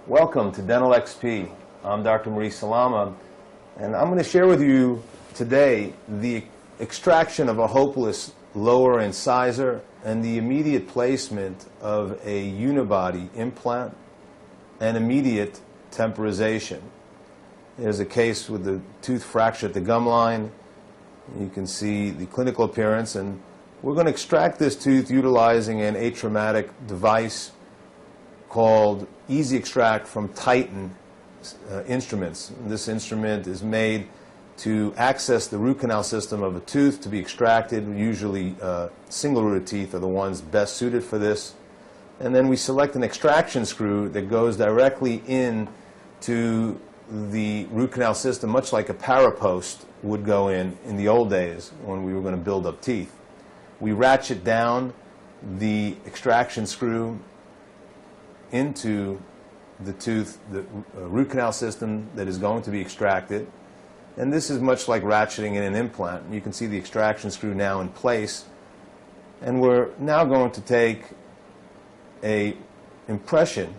Welcome to Dental XP. I'm Dr. Maurice Salama, and I'm going to share with you today the extraction of a hopeless lower incisor and the immediate placement of a unibody implant and immediate temporization. There's a case with the tooth fracture at the gum line. You can see the clinical appearance, and we're going to extract this tooth utilizing an atraumatic device called Easy Extract from Titan instruments. And this instrument is made to access the root canal system of a tooth to be extracted. Usually single rooted teeth are the ones best suited for this. And then we select an extraction screw that goes directly into the root canal system, much like a parapost would go in the old days when we were going to build up teeth. We ratchet down the extraction screw into the tooth, the root canal system that is going to be extracted. And this is much like ratcheting in an implant. You can see the extraction screw now in place. And we're now going to take an impression,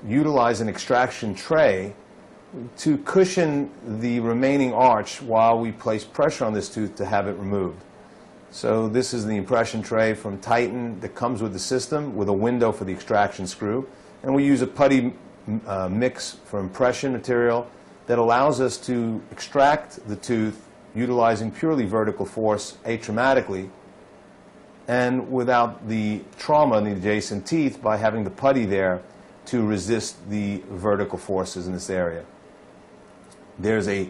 utilize an extraction tray to cushion the remaining arch while we place pressure on this tooth to have it removed. So this is the impression tray from Titan that comes with the system with a window for the extraction screw. And we use a putty mix for impression material that allows us to extract the tooth utilizing purely vertical force atraumatically and without the trauma in the adjacent teeth by having the putty there to resist the vertical forces in this area. There's a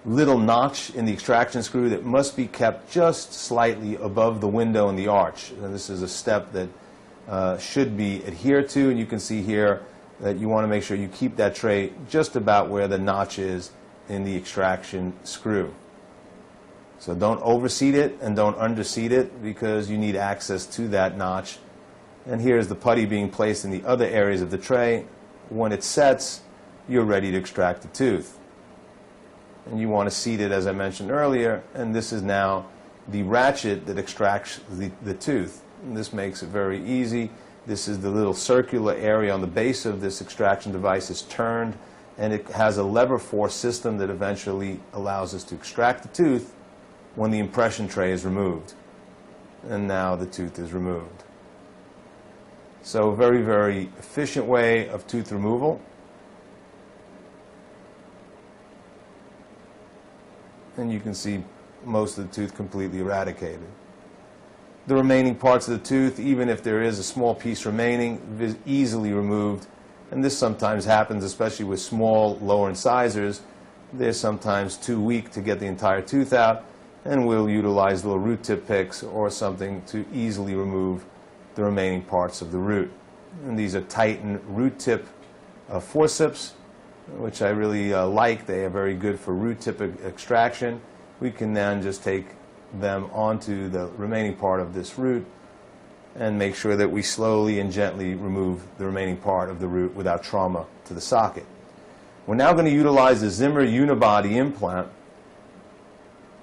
little notch in the extraction screw that must be kept just slightly above the window in the arch. And this is a step that should be adhered to, and you can see here that you want to make sure you keep that tray just about where the notch is in the extraction screw. So don't overseat it and don't underseat it because you need access to that notch. And here's the putty being placed in the other areas of the tray. When it sets, you're ready to extract the tooth. And you want to seat it, as I mentioned earlier, and this is now the ratchet that extracts the tooth. And this makes it very easy. This is the little circular area on the base of this extraction device is turned, and it has a lever force system that eventually allows us to extract the tooth when the impression tray is removed. And now the tooth is removed. So a very, very efficient way of tooth removal. And you can see most of the tooth completely eradicated. The remaining parts of the tooth, even if there is a small piece remaining, is easily removed. And this sometimes happens, especially with small lower incisors. They're sometimes too weak to get the entire tooth out, and we'll utilize little root tip picks or something to easily remove the remaining parts of the root. And these are Titan root tip forceps, which I really like. They are very good for root tip extraction. We can then just take them onto the remaining part of this root and make sure that we slowly and gently remove the remaining part of the root without trauma to the socket. We're now going to utilize the Zimmer Unibody implant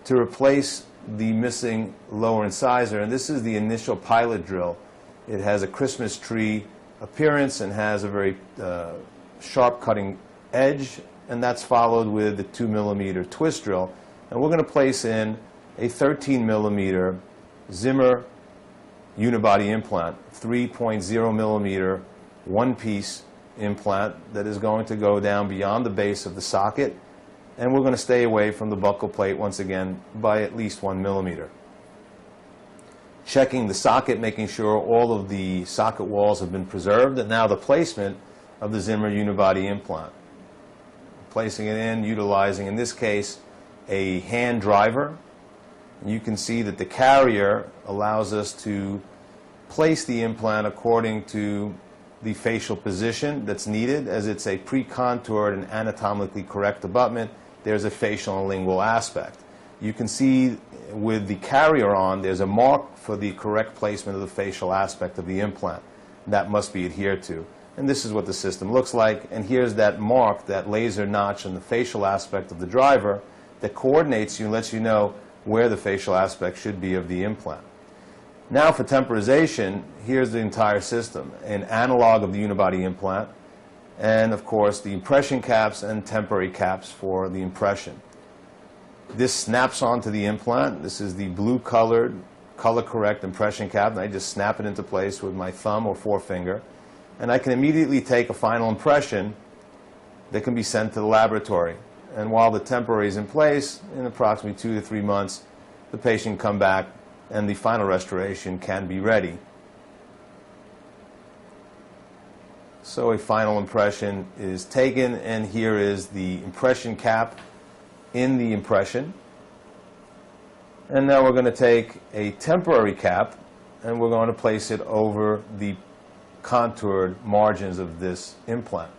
to replace the missing lower incisor, and this is the initial pilot drill. It has a Christmas tree appearance and has a very sharp cutting edge, and that's followed with a 2mm twist drill. And we're going to place in a 13mm Zimmer Unibody implant, 3.0mm one-piece implant that is going to go down beyond the base of the socket, and we're going to stay away from the buccal plate once again by at least 1mm. Checking the socket, making sure all of the socket walls have been preserved, and now the placement of the Zimmer Unibody implant. Placing it in, utilizing, in this case, a hand driver. You can see that the carrier allows us to place the implant according to the facial position that's needed. As it's a pre-contoured and anatomically correct abutment, there's a facial and lingual aspect. You can see with the carrier on, there's a mark for the correct placement of the facial aspect of the implant. That must be adhered to. And this is what the system looks like. And here's that mark, that laser notch on the facial aspect of the driver that coordinates you and lets you know where the facial aspect should be of the implant. Now for temporization, here's the entire system. An analog of the unibody implant, and of course the impression caps and temporary caps for the impression. This snaps onto the implant. This is the blue colored, color correct impression cap, and I just snap it into place with my thumb or forefinger, and I can immediately take a final impression that can be sent to the laboratory. And while the temporary is in place, in approximately 2 to 3 months, the patient can come back and the final restoration can be ready. So a final impression is taken, and here is the impression cap in the impression. And now we're going to take a temporary cap and we're going to place it over the contoured margins of this implant.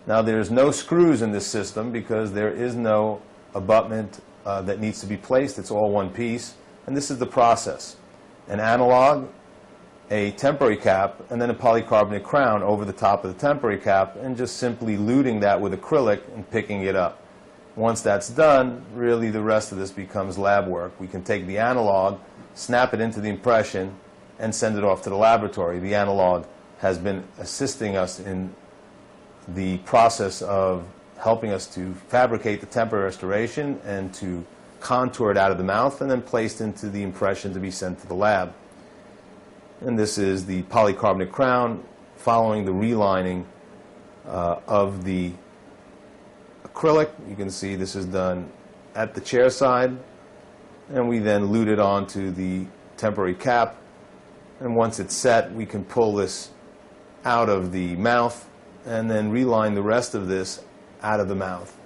Now there's no screws in this system because there is no abutment that needs to be placed. It's all one piece, and this is the process. An analog, a temporary cap, and then a polycarbonate crown over the top of the temporary cap, and just simply luting that with acrylic and picking it up. Once that's done, really the rest of this becomes lab work. We can take the analog, snap it into the impression, and send it off to the laboratory. The analog has been assisting us in the process of helping us to fabricate the temporary restoration and to contour it out of the mouth and then placed into the impression to be sent to the lab. And this is the polycarbonate crown following the relining of the acrylic. You can see this is done at the chair side, and we then lute it onto the temporary cap, and once it's set we can pull this out of the mouth and then reline the rest of this out of the mouth,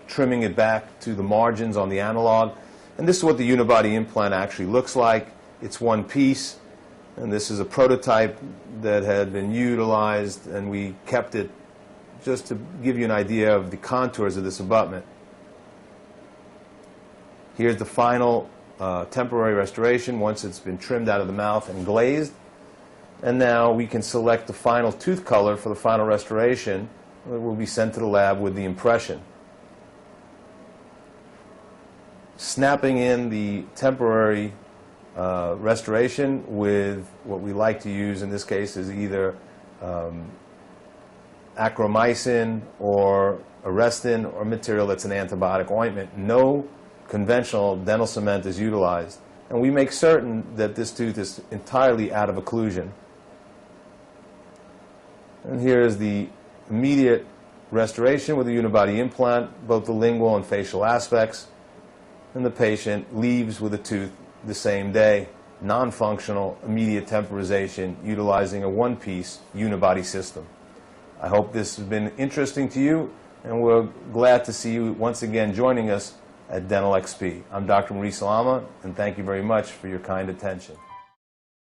trimming it back to the margins on the analog. And this is what the Unibody implant actually looks like. It's one piece, and this is a prototype that had been utilized, and we kept it just to give you an idea of the contours of this abutment. Here's the final temporary restoration once it's been trimmed out of the mouth and glazed. And now we can select the final tooth color for the final restoration that will be sent to the lab with the impression. Snapping in the temporary restoration with what we like to use in this case is either acromycin or Arrestin or material that's an antibiotic ointment. No conventional dental cement is utilized. And we make certain that this tooth is entirely out of occlusion. And here is the immediate restoration with the Unibody implant, both the lingual and facial aspects. And the patient leaves with a tooth the same day, non-functional, immediate temporization, utilizing a one-piece Unibody system. I hope this has been interesting to you, and we're glad to see you once again joining us at Dental XP. I'm Dr. Maurice Salama, and thank you very much for your kind attention.